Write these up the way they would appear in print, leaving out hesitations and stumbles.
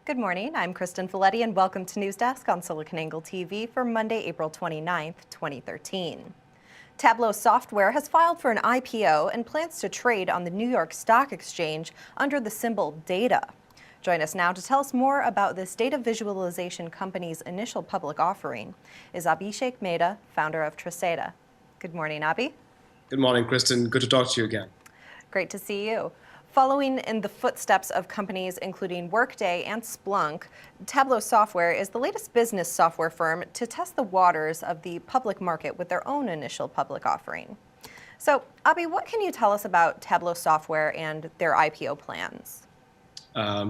Good morning, I'm Kristen Folletti and welcome to News Desk on SiliconANGLE TV for Monday, April 29th, 2013. Tableau Software has filed for an IPO and plans to trade on the New York Stock Exchange under the symbol DATA. Join us now to tell us more about this data visualization company's initial public offering is Abhishek Mehta, founder of Tresata. Good morning, Abhi. Good morning, Kristen. Good to talk to you again. Great to see you. Following in the footsteps of companies including Workday and Splunk, Tableau Software is the latest business software firm to test the waters of the public market with their own initial public offering. So, Abhi, what can you tell us about Tableau Software and their IPO plans?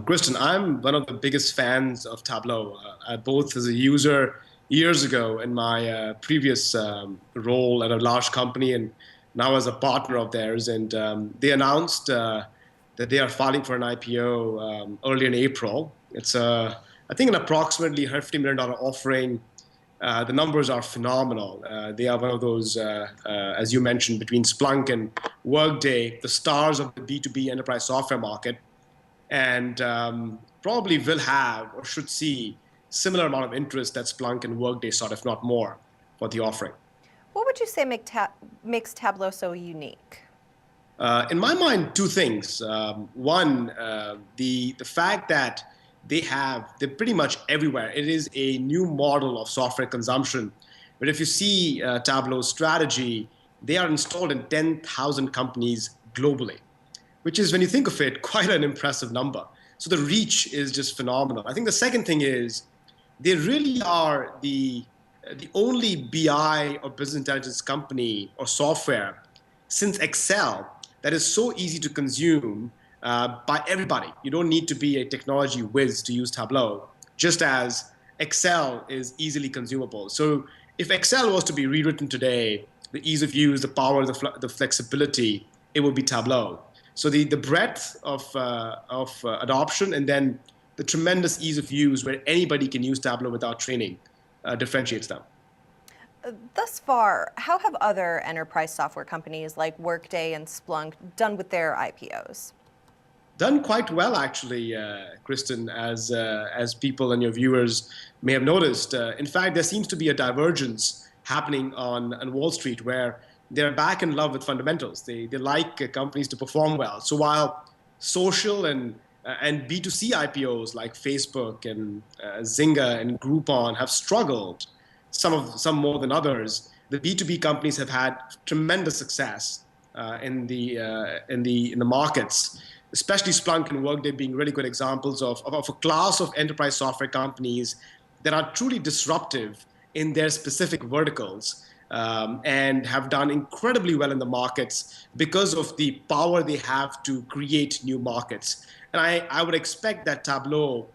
Kristen, I'm one of the biggest fans of Tableau, both as a user years ago in my previous role at a large company and now as a partner of theirs. And they announced that they are filing for an IPO early in April. It's, I think, an approximately $150 million offering. The numbers are phenomenal. They are one of those, as you mentioned, between Splunk and Workday, the stars of the B2B enterprise software market, and probably will have or should see similar amount of interest that Splunk and Workday sought, if not more, for the offering. What would you say makes Tableau so unique? In my mind, two things. One, the fact that they're pretty much everywhere. It is a new model of software consumption. But if you see Tableau's strategy, they are installed in 10,000 companies globally, which is, when you think of it, quite an impressive number. So the reach is just phenomenal. I think the second thing is they really are the only BI or business intelligence company or software since Excel that is so easy to consume by everybody. You don't need to be a technology whiz to use Tableau, just as Excel is easily consumable. So if Excel was to be rewritten today, the ease of use, the power, the flexibility, it would be Tableau. So the breadth of adoption and then the tremendous ease of use where anybody can use Tableau without training differentiates them. Thus far, how have other enterprise software companies like Workday and Splunk done with their IPOs? Done quite well, actually, Kristen, as people and your viewers may have noticed. In fact, there seems to be a divergence happening on Wall Street where they're back in love with fundamentals. They like companies to perform well. So while social and B2C IPOs like Facebook and Zynga and Groupon have struggled, some more than others, the B2B companies have had tremendous success in the markets, especially Splunk and Workday being really good examples of a class of enterprise software companies that are truly disruptive in their specific verticals and have done incredibly well in the markets because of the power they have to create new markets. And I would expect that Tableau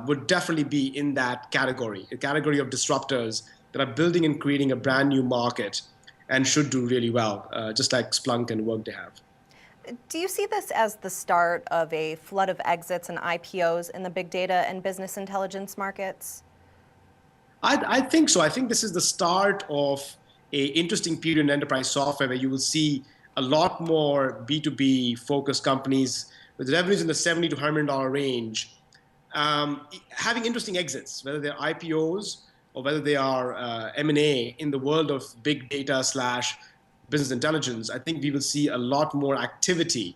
would definitely be in that category, a category of disruptors that are building and creating a brand new market and should do really well, just like Splunk and Workday have. Do you see this as the start of a flood of exits and IPOs in the big data and business intelligence markets? I think so. I think this is the start of an interesting period in enterprise software where you will see a lot more B2B focused companies with revenues in the $70 to $100 million range having interesting exits, whether they're IPOs or whether they are M&A in the world of big data / business intelligence. I think we will see a lot more activity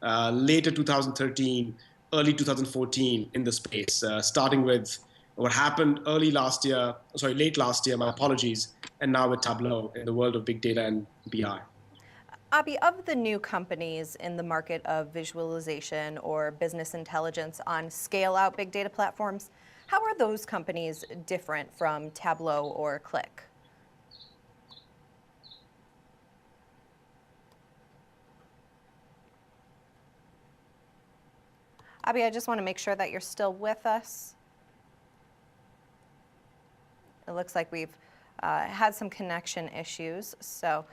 later 2013, early 2014 in the space, starting with what happened late last year, my apologies, and now with Tableau in the world of big data and BI. Abhi, of the new companies in the market of visualization or business intelligence on scale-out big data platforms, how are those companies different from Tableau or Qlik? Abhi, I just want to make sure that you're still with us. It looks like we've had some connection issues. So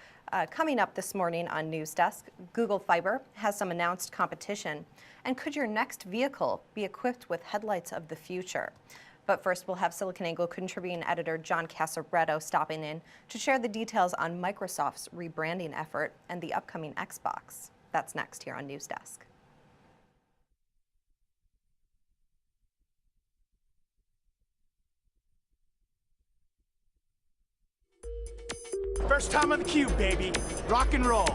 coming up this morning on News Desk, Google Fiber has some announced competition. And could your next vehicle be equipped with headlights of the future? But first, we'll have SiliconANGLE contributing editor John Casaretto stopping in to share the details on Microsoft's rebranding effort and the upcoming Xbox. That's next here on News Desk. First time on the cube, baby. Rock and roll.